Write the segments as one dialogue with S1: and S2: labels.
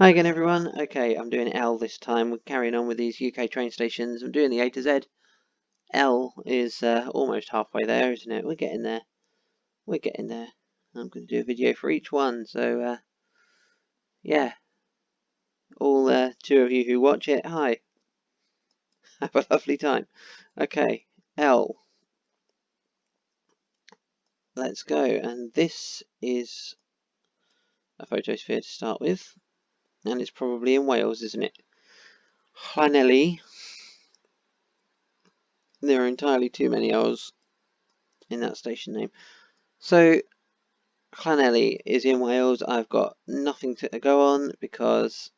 S1: Hi again everyone. Okay, I'm doing L this time. We're carrying on with these UK train stations. I'm doing the A to Z. L is almost halfway there, isn't it? We're getting there. We're getting there. I'm going to do a video for each one. So, yeah. All two of you who watch it, hi. Have a lovely time. Okay, L. Let's go. And this is a photosphere to start with. And it's probably in Wales, isn't it? Llanelli. There are entirely too many L's in that station name. So, Llanelli is in Wales. I've got nothing to go on because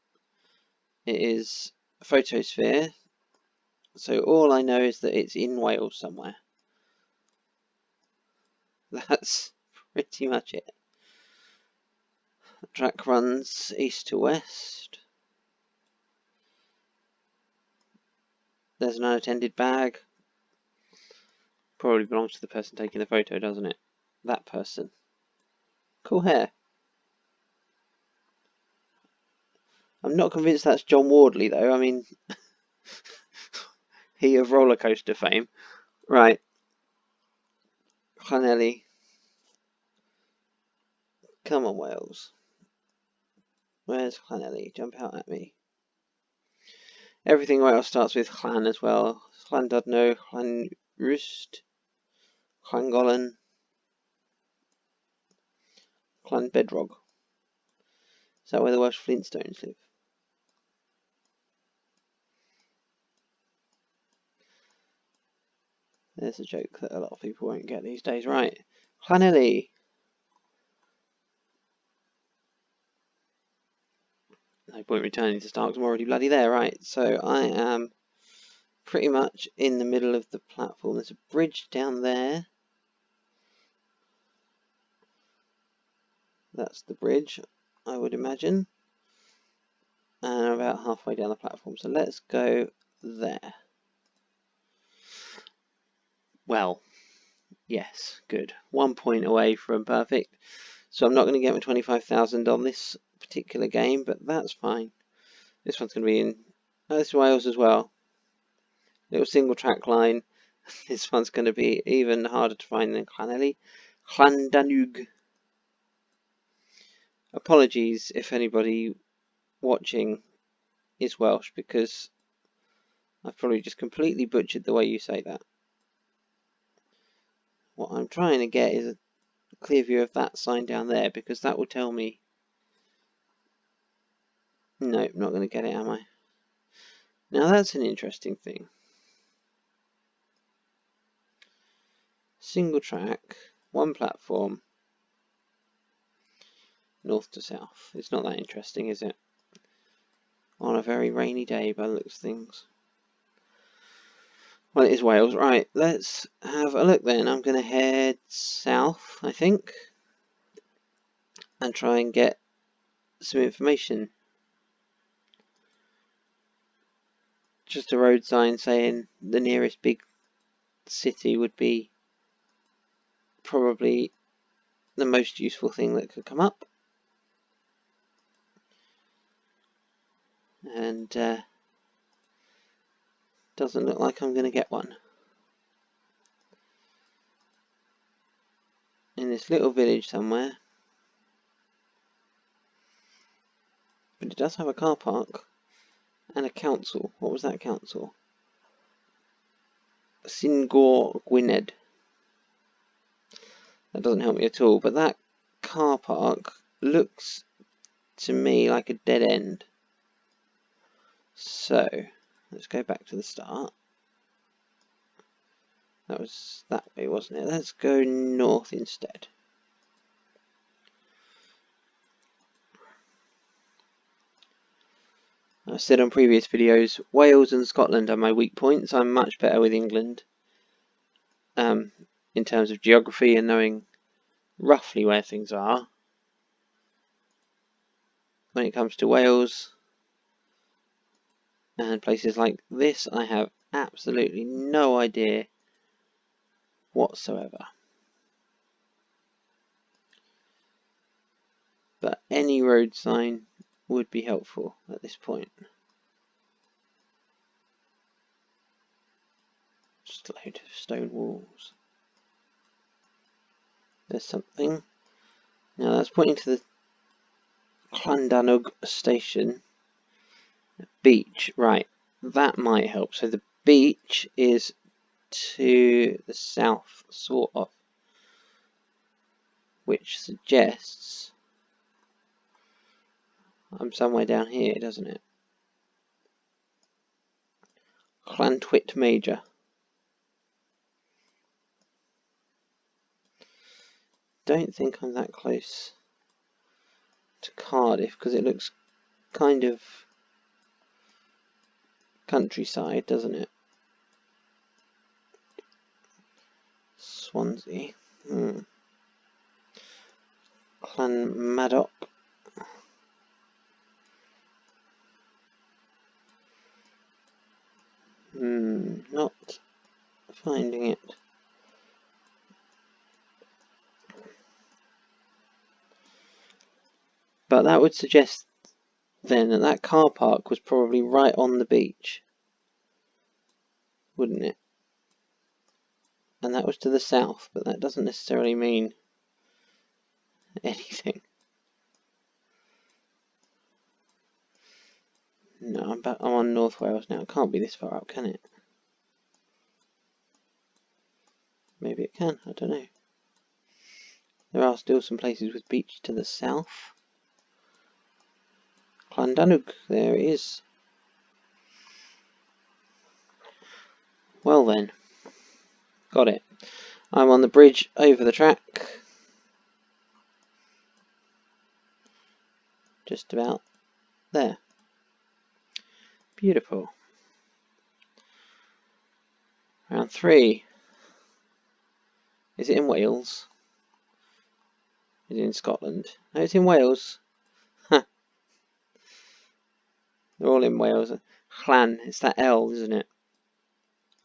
S1: it is a photosphere. So all I know is that it's in Wales somewhere. That's pretty much it. The track runs east to west. There's an unattended bag. Probably belongs to the person taking the photo, doesn't it? That person. Cool hair. I'm not convinced that's John Wardley though. I mean, he of roller coaster fame. Right. Llanelli. Come on, Wales. Where's Llanelli? Jump out at me. Everything Wales starts with Llan as well. Llandudno, Llanrwst, Llangolan, Llanbedrog. Is that where the Welsh Flintstones live? There's a joke that a lot of people won't get these days. Right. Llanelli. No point returning to start because I'm already bloody there. Right. So I am pretty much in the middle of the platform. There's a bridge down there. That's the bridge, I would imagine. And I'm about halfway down the platform. So let's go there. Well, yes, good. 1 point away from perfect. So I'm not going to get my 25,000 on this particular game, but that's fine. This one's going to be in this is Wales as well. Little single track line. This one's going to be even harder to find than Llanelli. Llandanwg. Apologies if anybody watching is Welsh, because I've probably just completely butchered the way you say that. What I'm trying to get is a clear view of that sign down there, because that will tell me. No, not going to get it, am I? Now that's an interesting thing. Single track, one platform, north to south. It's not that interesting, is it? On a very rainy day by the looks of things. Well, it is Wales. Right, let's have a look then. I'm going to head south, I think, and try and get some information. Just a road sign saying the nearest big city would be probably the most useful thing that could come up. And doesn't look like I'm going to get one. In this little village somewhere. But it does have a car park and a council. What was that council? Singor Gwynedd. That doesn't help me at all, but that car park looks to me like a dead end. So, let's go back to the start. That was that way, wasn't it? Let's go north instead. I've said on previous videos, Wales and Scotland are my weak points. I'm much better with England in terms of geography and knowing roughly where things are. When it comes to Wales and places like this, I have absolutely no idea whatsoever. But any road sign would be helpful at this point. Just a load of stone walls. There's something. Now that's pointing to the Llandanwg station. Beach, right. That might help. So the beach is to the south, sort of. Which suggests I'm somewhere down here, doesn't it? Llantwit Major. Don't think I'm that close to Cardiff because it looks kind of countryside, doesn't it? Swansea. Llanmaddock. Not finding it. But that would suggest then that that car park was probably right on the beach, wouldn't it? And that was to the south, but that doesn't necessarily mean anything. No, I'm on North Wales now. It can't be this far up, can it? Maybe it can, I don't know. There are still some places with beach to the south. Llandanwg, there it is. Well then, got it. I'm on the bridge over the track. Just about there. Beautiful. Round 3. Is it in Wales? Is it in Scotland? No, it's in Wales. They're all in Wales. Llan, it's that L, isn't it?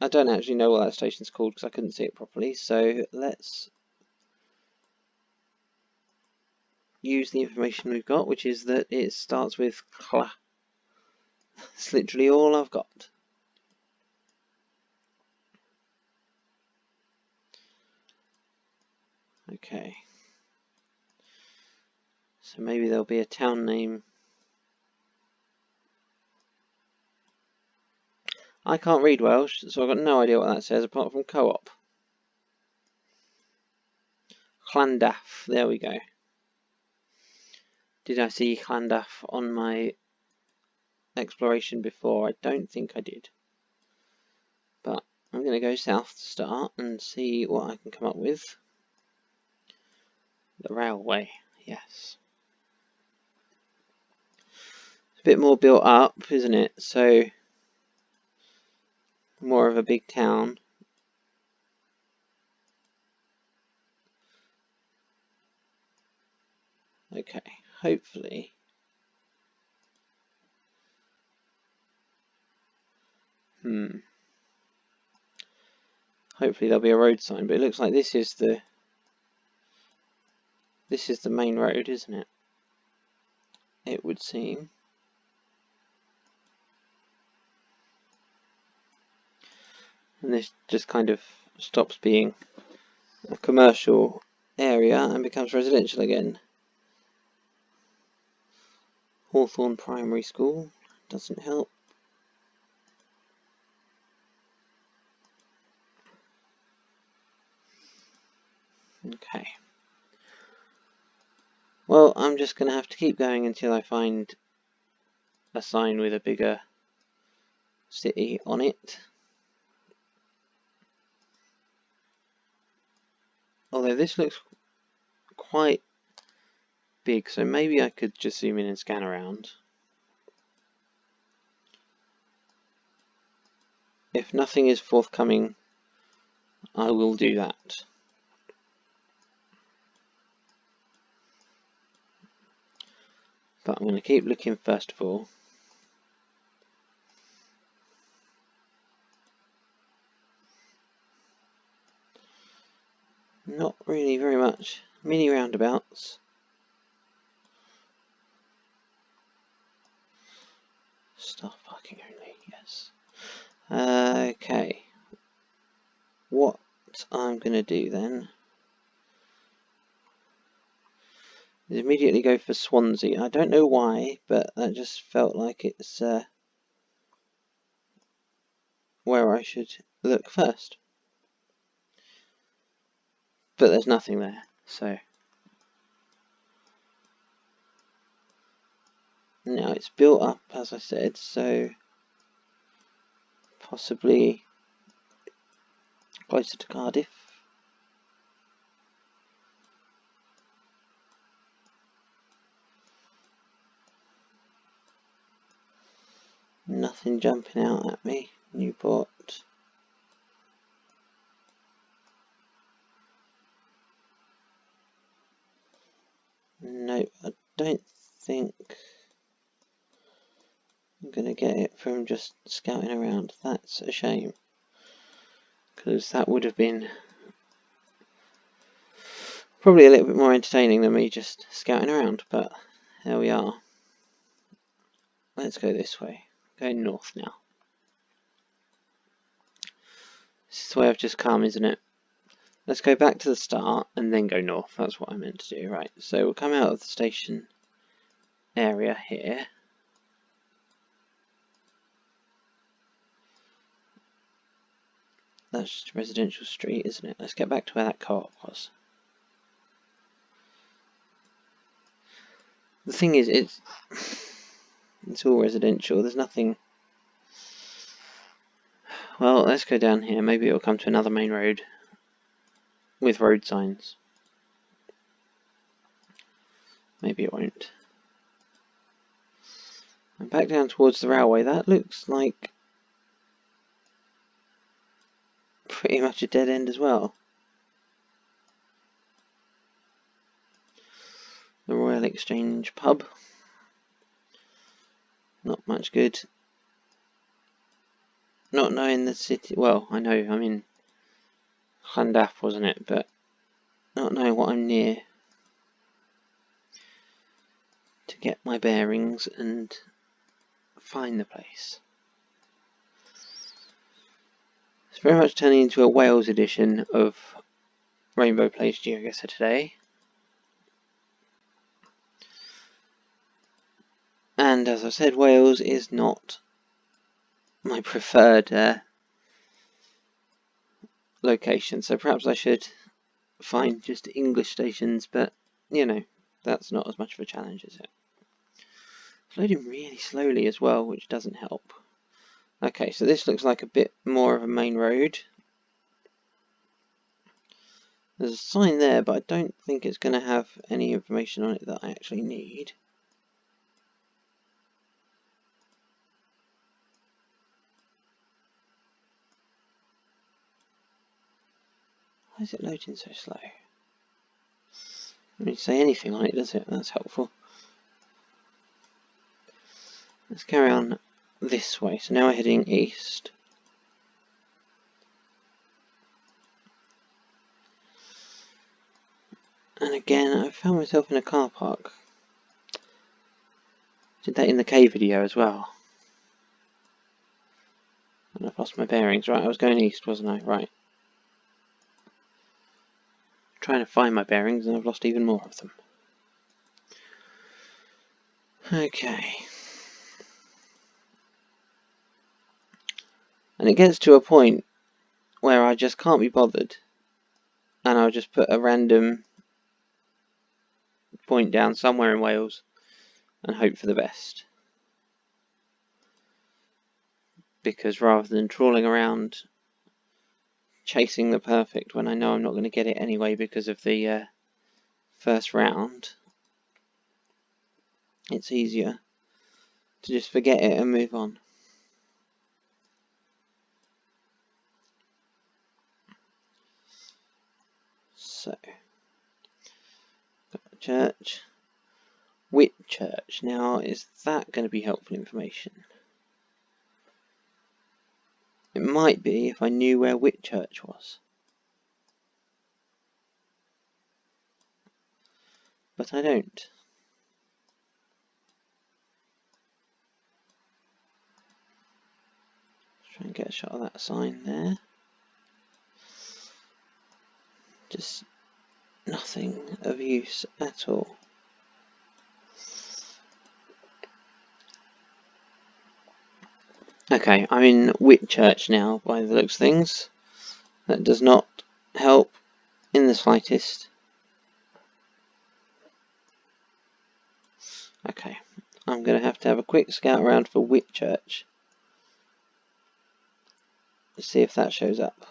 S1: I don't actually know what that station's called because I couldn't see it properly, so let's use the information we've got, which is that it starts with Cla. That's literally all I've got. Okay. So maybe there'll be a town name. I can't read Welsh, so I've got no idea what that says apart from co-op. Llandaff, there we go. Did I see Llandaff on my exploration before? I don't think I did. But I'm going to go south to start and see what I can come up with. The railway, yes. It's a bit more built up, isn't it? So, more of a big town. Okay, hopefully. Hopefully there'll be a road sign, but it looks like this is the main road, isn't it? It would seem. And this just kind of stops being a commercial area and becomes residential again. Hawthorne Primary School doesn't help. Okay. Well, I'm just going to have to keep going until I find a sign with a bigger city on it. Although this looks quite big, so maybe I could just zoom in and scan around. If nothing is forthcoming, I will do that. But I'm going to keep looking first of all. Not really very much. Mini roundabouts. Star parking only, yes. Okay. What I'm going to do then is immediately go for Swansea. I don't know why, but that just felt like it's where I should look first. But there's nothing there, so now it's built up, as I said, so possibly closer to Cardiff. Nothing jumping out at me. Newport. No, I don't think I'm going to get it from just scouting around. That's a shame, because that would have been probably a little bit more entertaining than me just scouting around, but there we are. Let's go this way. Going north now. This is the way I've just come, isn't it? Let's go back to the start and then go north. That's what I meant to do. Right, so we'll come out of the station area here. That's just a residential street, isn't it? Let's get back to where that co-op was. The thing is, it's all residential. There's nothing. Well, let's go down here. Maybe it'll come to another main road with road signs. Maybe it won't. And back down towards the railway. That looks like pretty much a dead end as well. The Royal Exchange pub. Not much good. Not knowing the city. Well, I know I'm in Llandaf, wasn't it? But not knowing what I'm near to get my bearings and find the place. It's very much turning into a Wales edition of Rainbow Plays GeoGuessr today. And as I said, Wales is not my preferred location, so perhaps I should find just English stations, but you know, that's not as much of a challenge, is it? It's loading really slowly as well, which doesn't help. Okay, so this looks like a bit more of a main road. There's a sign there, but I don't think it's going to have any information on it that I actually need. Why is it loading so slow? Doesn't really say anything on it, does it? That's helpful. Let's carry on this way. So now we're heading east. And again, I found myself in a car park. Did that in the K video as well. And I've lost my bearings. Right, I was going east, wasn't I? Right. Trying to find my bearings and I've lost even more of them. Okay. And it gets to a point where I just can't be bothered. And I'll just put a random point down somewhere in Wales and hope for the best. Because rather than trawling around chasing the perfect when I know I'm not going to get it anyway because of the first round, it's easier to just forget it and move on. So, church. Whitchurch. Now, is that going to be helpful information? It might be if I knew where Whitchurch was. But I don't. Try and get a shot of that sign there. Just nothing of use at all. Okay, I'm in Whitchurch now by the looks of things. That does not help in the slightest. Okay, I'm going to have a quick scout around for Whitchurch. Let's see if that shows up.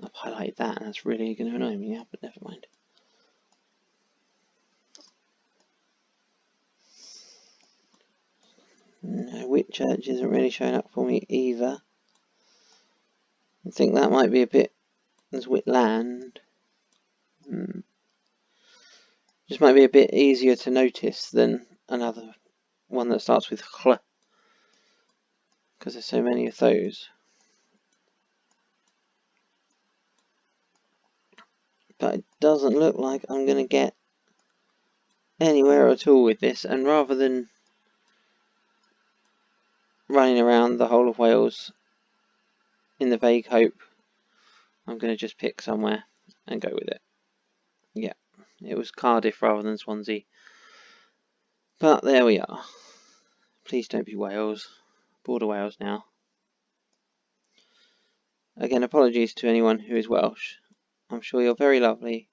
S1: I've highlighted that and that's really going to annoy me now, but never mind. No, Whitchurch isn't really showing up for me either. I think that might be a bit... There's Whitland. Just might be a bit easier to notice than another one that starts with chl, because there's so many of those. But it doesn't look like I'm going to get anywhere at all with this, and rather than running around the whole of Wales in the vague hope, I'm going to just pick somewhere and go with it. Yeah, it was Cardiff rather than Swansea. But there we are. Please don't be Wales. Border Wales now. Again, apologies to anyone who is Welsh. I'm sure you're very lovely.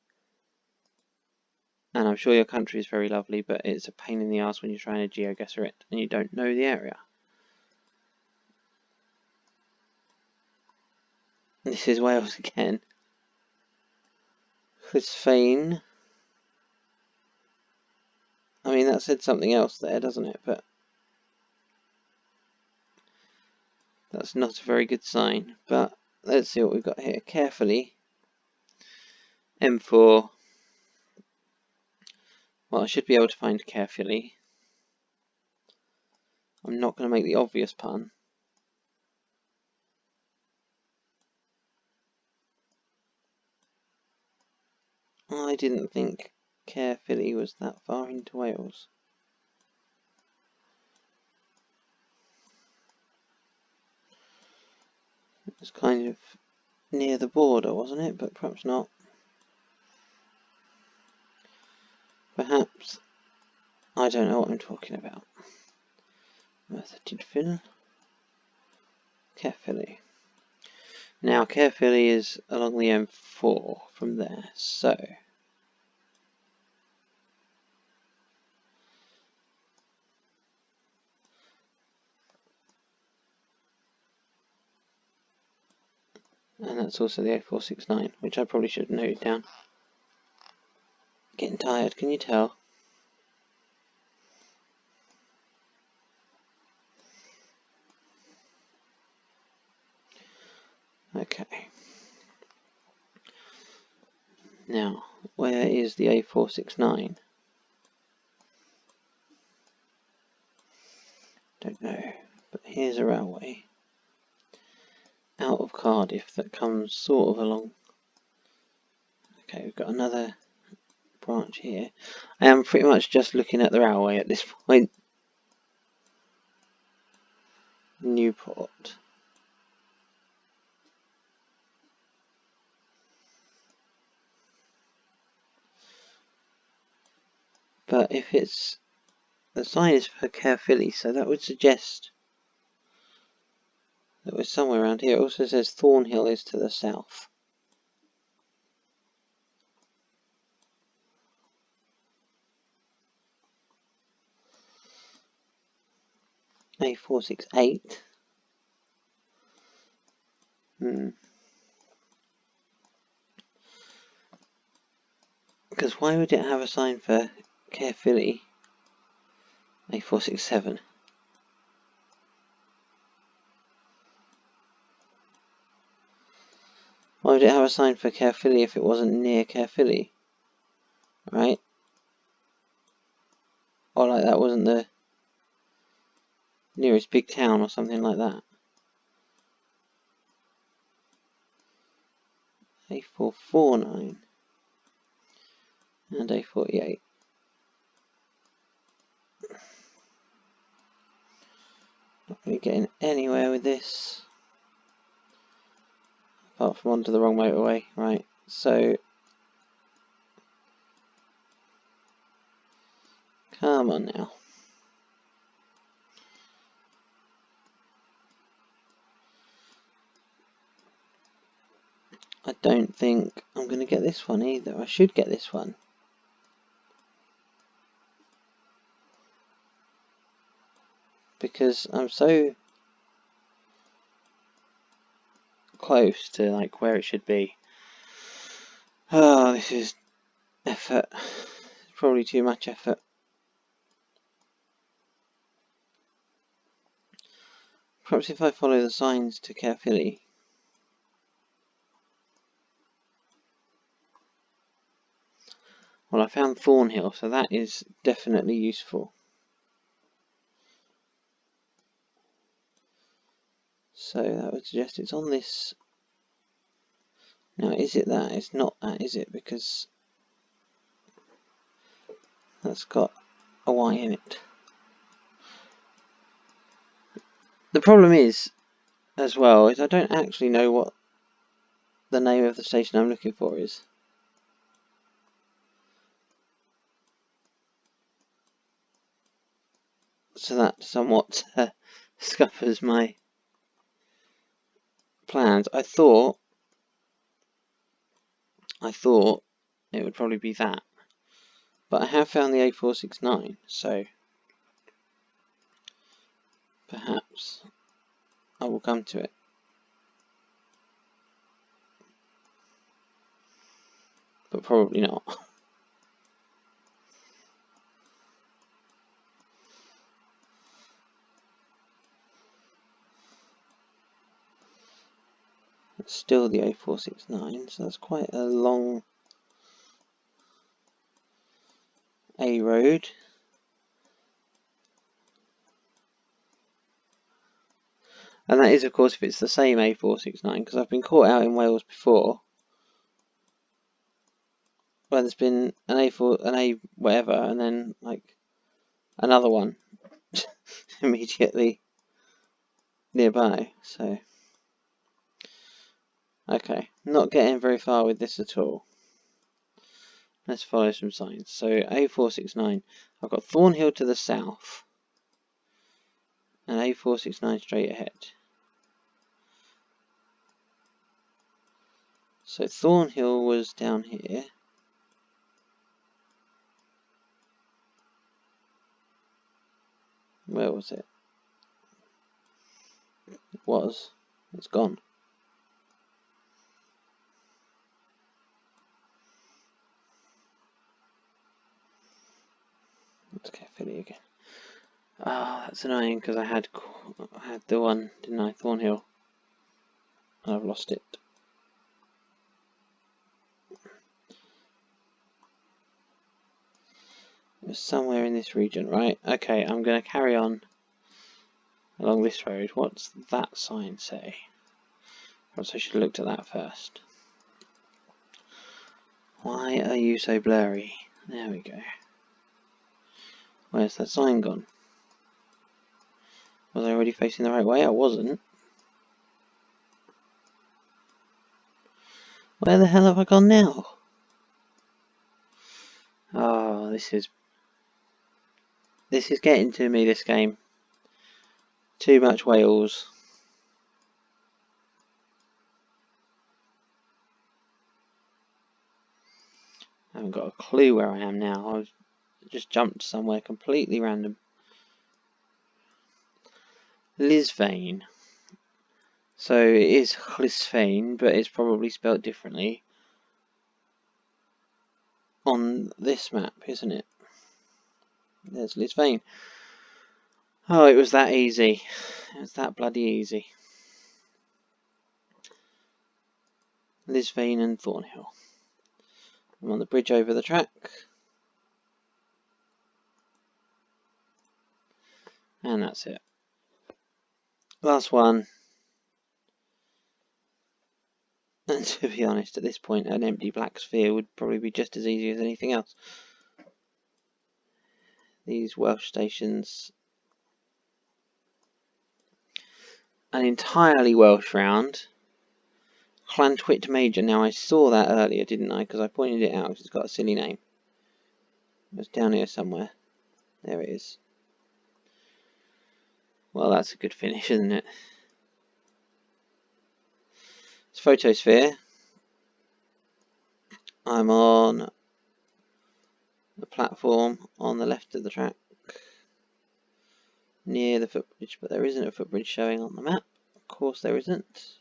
S1: And I'm sure your country is very lovely, but it's a pain in the ass when you're trying to GeoGuessr it and you don't know the area. This is Wales again. Llysfein. I mean, that said something else there, doesn't it? But that's not a very good sign. But let's see what we've got here. Carefully. M4. Well, I should be able to find carefully. I'm not going to make the obvious pun. I didn't think Caerphilly was that far into Wales. It was kind of near the border, wasn't it? But perhaps not. Perhaps. I don't know what I'm talking about. Merthyr Tydfil. Caerphilly. Now, Caerphilly is along the M4 from there, so... And that's also the A469, which I probably should have noted down. Getting tired, can you tell? Okay. Now, where is the A469? Don't know, but here's a railway out of Cardiff that comes sort of along. Okay, we've got another branch here. I am pretty much just looking at the railway at this point. Newport. But if it's... The sign is for Caerphilly, so that would suggest that we're somewhere around here. It also says Thornhill is to the south. A468. Because why would it have a sign for Caerphilly? A467. Why would it have a sign for Caerphilly if it wasn't near Caerphilly? Right? Or like that wasn't the nearest big town or something like that. A449. and A48. Not really getting anywhere with this, apart from onto the wrong motorway. Right, so come on now. I don't think I'm going to get this one either. I should get this one. Because I'm so close to like where it should be. Oh, this is effort. Probably too much effort. Perhaps if I follow the signs too carefully. Well, I found Thornhill, so that is definitely useful. So that would suggest it's on this. Now, is it that? It's not that, is it? Because that's got a Y in it. The problem is, as well, is I don't actually know what the name of the station I'm looking for is. So that somewhat scuppers my plans. I thought it would probably be that, but I have found the A469, so perhaps I will come to it. But probably not. It's still the A469, so that's quite a long A road. And that is, of course, if it's the same A469, because I've been caught out in Wales before, where there's been an A whatever, and then like another one immediately nearby. So, okay, not getting very far with this at all. Let's follow some signs. So A469, I've got Thornhill to the south, and A469 straight ahead. So Thornhill was down here. Where was it? It was. It's gone. Let's get Philly again. Oh, that's annoying because I had the one, didn't I? Thornhill. And I've lost it. It was somewhere in this region, right? Okay, I'm going to carry on along this road. What's that sign say? Perhaps I should have looked at that first. Why are you so blurry? There we go. Where's that sign gone? Was I already facing the right way? I wasn't. Where the hell have I gone now? Oh, this is getting to me, this game. Too much Wales. I haven't got a clue where I am now. I've just jumped somewhere completely random. Lisvane. So it is Lisvane, but it's probably spelt differently on this map, isn't it? There's Lisvane. Oh, it was that easy. It was that bloody easy. Lisvane and Thornhill. I'm on the bridge over the track. And that's it. Last one. And to be honest, at this point, an empty black sphere would probably be just as easy as anything else. These Welsh stations. An entirely Welsh round. Llantwit Major. Now, I saw that earlier, didn't I? Because I pointed it out because it's got a silly name. It was down here somewhere. There it is. Well, that's a good finish, isn't it? It's Photosphere. I'm on the platform on the left of the track, near the footbridge, but there isn't a footbridge showing on the map. Of course there isn't.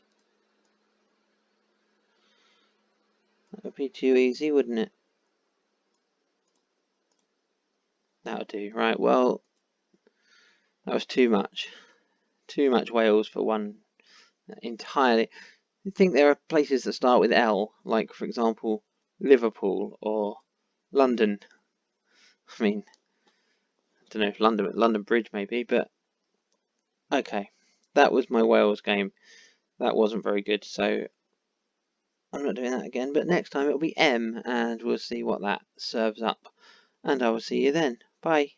S1: That would be too easy, wouldn't it? That would do. Right, well, that was too much. Too much Wales for one entirely. I think there are places that start with L, like, for example, Liverpool or London. I mean, I don't know if London Bridge maybe, but okay. That was my Wales game. That wasn't very good, so I'm not doing that again. But next time it'll be M, and we'll see what that serves up. And I will see you then. Bye.